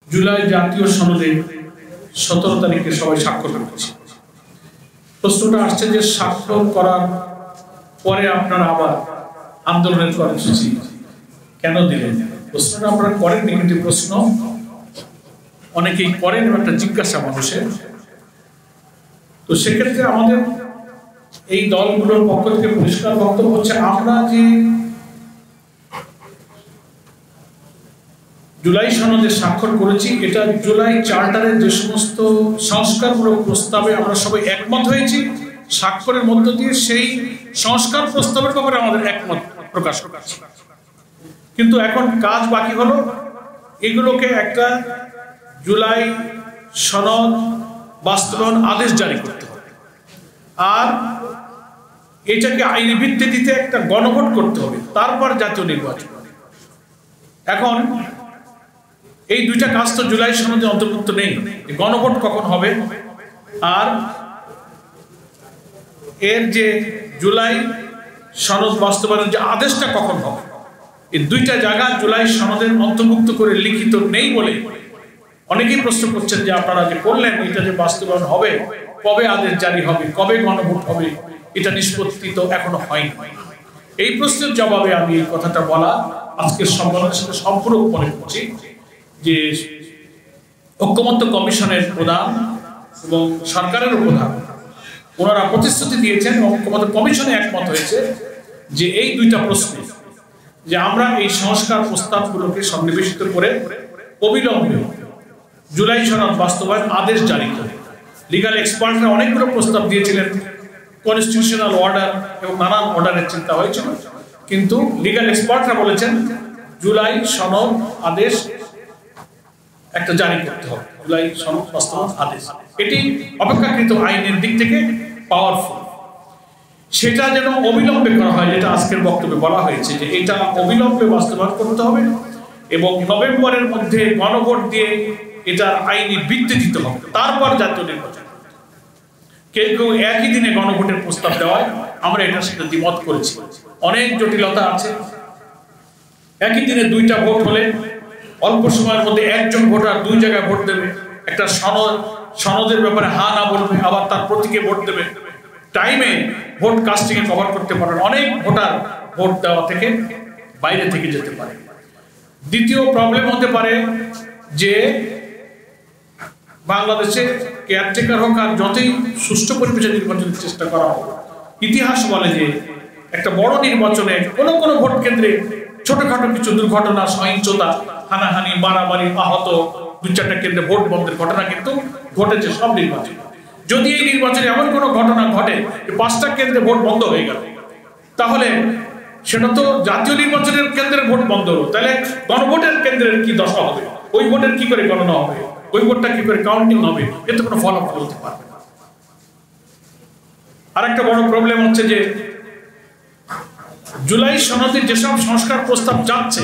জুলাই জাতীয় সনদে 17 তারিখে সবাই স্বাক্ষর করেছি। প্রশ্নটা আসছে যে স্বাক্ষর করার পরে আপনারা আবার আন্দোলনের কর্মসূচি কেন দিলেন? প্রশ্নটা আপনারা করেন, কিন্তু প্রশ্ন অনেকেই করেন, একটা জিজ্ঞাসা মানুষের। তো সেক্ষেত্রে আমাদের এই দলগুলোর পক্ষ থেকে পরিষ্কার বক্তব্য হচ্ছে, আমরা যে জুলাই সনদে স্বাক্ষর করেছি, এটা জুলাই চার্টারের যে সমস্ত সংস্কারমূলক প্রস্তাবে আমরা সবাই একমত হয়েছি, স্বাক্ষরের মধ্য দিয়ে সেই সংস্কার প্রস্তাবের ব্যাপারে আমাদের একমত প্রকাশ করেছি। কিন্তু এখন কাজ বাকি হলো এগুলোকে একটা জুলাই সনদ বাস্তবায়ন আদেশ জারি করতে হবে, আর এটাকে আইনি ভিত্তি দিতে একটা গণভোট করতে হবে, তারপর জাতীয় নির্বাচন। এখন এই দুইটা কাজ তো জুলাই সনদে অন্তর্ভুক্ত নেই। গণভোট কখন হবে আর এর যে জুলাই সনদ বাস্তবায়নের যে আদেশটা কখন হবে, এই দুইটা জায়গা জুলাই সনদের অন্তর্ভুক্ত করে লিখিত নেই বলে অনেকেই প্রশ্ন করছেন যে আপনারা যে করলেন এটা যে বাস্তবায়ন হবে, কবে আদেশ জারি হবে, কবে গণভোট হবে, এটা নিষ্পত্তি তো এখনো হয়নি। এই প্রশ্নের জবাবে আমি এই কথাটা বলা আজকের সম্মেলনের সাথে সম্পূরক মনে করছি যে ঐক্যমত্য কমিশনের প্রধান এবং সরকারের প্রধান ওনারা প্রতিশ্রুতি দিয়েছেন, ঐক্যমত্য কমিশনে একমত হয়েছে যে এই দুইটা প্রশ্নে যে আমরা এই সংস্কার প্রস্তাবগুলোকে সন্নিবেশিত করে অবিলম্বে জুলাই সনদ বাস্তবায়ন আদেশ জারি করে। লিগাল এক্সপার্টরা অনেকগুলো প্রস্তাব দিয়েছিলেন, কনস্টিটিউশনাল অর্ডার এবং নানান অর্ডারের চিন্তা হয়েছিল, কিন্তু লিগাল এক্সপার্টরা বলেছেন জুলাই সনদ আদেশ একটা জারি করতে হবে, জুলাই সনদ বাস্তবায়ন আদেশ। এটি অপেক্ষাকৃত আইনের দিক থেকে পাওয়ারফুল, সেটা যেন অবিলম্বে করা হয়, যেটা আজকের বক্তব্যে বলা হয়েছে যে এটা অবিলম্বে বাস্তবায়ন করতে হবে এবং নভেম্বরের মধ্যে গণভোট দিয়ে এটা আইনি ভিত্তি দিতে হবে, তারপর জাতীয় নির্বাচন। কেউ কেউ একই দিনে গণভোটের প্রস্তাব দেওয়ায় আমরা এটার সাথে দ্বিমত করেছি। অনেক জটিলতা আছে। একই দিনে দুইটা ভোট হলে অল্প সময়ের মধ্যে একজন ভোটার দুই জায়গায় ভোট দেবে, একটা সনদের ব্যাপারে হা না বলবে, আবার তার প্রতীকে ভোট দেবে, টাইমে ভোট কাস্টিংয়ে কভার করতে পারবেন, অনেক ভোটার ভোট দেওয়া থেকে বাইরে থেকে যেতে পারে। দ্বিতীয় প্রবলেম হতে পারে যে বাংলাদেশে কেয়ারটেকার হোক আর যতই সুষ্ঠু পরিবেশে নির্বাচনের চেষ্টা করা হোক, ইতিহাস বলে যে একটা বড় নির্বাচনে কোনো কোনো ভোট কেন্দ্রে ছোটখাটো কিছু দুর্ঘটনা, সহিংসতা, হানাহানি, মারামারি, আহত, দু চারটা কেন্দ্রে ভোট বন্ধের ঘটনা কিন্তু ঘটেছে সব নির্বাচনে। যদি এই নির্বাচনে এমন কোনো ঘটনা ঘটে 5টা কেন্দ্রে ভোট বন্ধ হয়ে গেল, তাহলে সেটা তো জাতীয় নির্বাচনের কেন্দ্রের ভোট বন্ধ হলো, তাহলে গণভোটের কেন্দ্রের কি দশা হবে, ওই ভোটের কি করে গণনা হবে, ওই ভোটটা কি করে কাউন্টিং হবে, এতে কোনো ফলাফল হতে পারবে না। আরেকটা বড় প্রবলেম হচ্ছে যে জুলাই সনদের যেসব সংস্কার প্রস্তাব যাচ্ছে,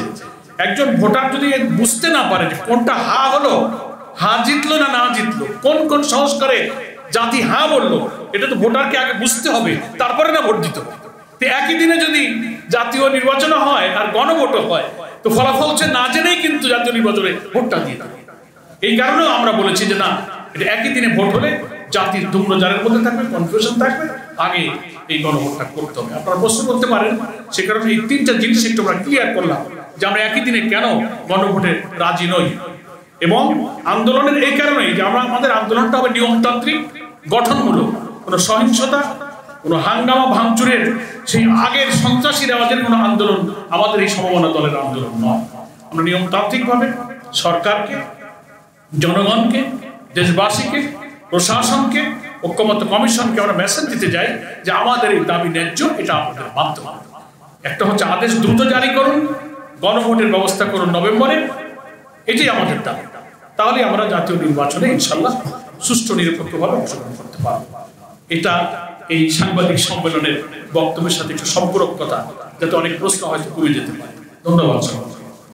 একজন ভোটার যদি বুঝতে না পারে যে কোনটা হা হলো, হা জিতলো না না জিতলো, কোন কোন সংস্কারে জাতি হা বললো, এটা তো ভোটারকে আগে বুঝতে হবে, তারপরে না ভোট দিতে হবে। একই দিনে যদি জাতীয় নির্বাচন হয় আর গণভোট হয়, তো ফলাফল হচ্ছে না জেনেই কিন্তু জাতীয় নির্বাচনে ভোটটা দিয়ে দেবে। এই কারণেও আমরা বলেছি যে না, এটা একই দিনে ভোট হলে জাতির ধূম্রজালের মধ্যে থাকবে, কনফিউশন থাকবে, আগে এই গণভোটটা করতে হবে। আপনারা প্রশ্ন করতে পারেন, সে কারণে এই 3টা জিনিস একটু আমরা ক্লিয়ার করলাম যে আমরা একই দিনে কেন গণভোটে রাজি নই। এবং আন্দোলনের এই কারণেই যে আমাদের আন্দোলনটা হবে নিয়মতান্ত্রিক, গঠনমূলক, কোনো সহিংসতা, কোনো হাঙ্গামা ভাঙচুরের সেই আগের সন্ত্রাসী রেওয়াজের কোনো আন্দোলন আমাদের এই সমমনা দলের আন্দোলন নয়। আমরা নিয়মতান্ত্রিকভাবে সরকারকে, জনগণকে, দেশবাসীকে, প্রশাসনকে, ঐক্যমত্য কমিশনকে আমরা মেসেজ দিতে যাই যে আমাদের এই দাবি ন্যায্য, এটা আমাদের মানতে হবে। একটা হচ্ছে আদেশ দ্রুত জারি করুন, গণভোটের ব্যবস্থা করুন নভেম্বরে, এটাই আমাদের দাবি। তাহলে আমরা জাতীয় নির্বাচনে ইনশাল্লাহ সুষ্ঠু নিরপেক্ষভাবে অংশগ্রহণ করতে পারব। এটা এই সাংবাদিক সম্মেলনের বক্তব্যের সাথে একটু সম্পূরক কথা, যাতে অনেক প্রশ্ন হয়তো কমে যেতে পারে। ধন্যবাদ।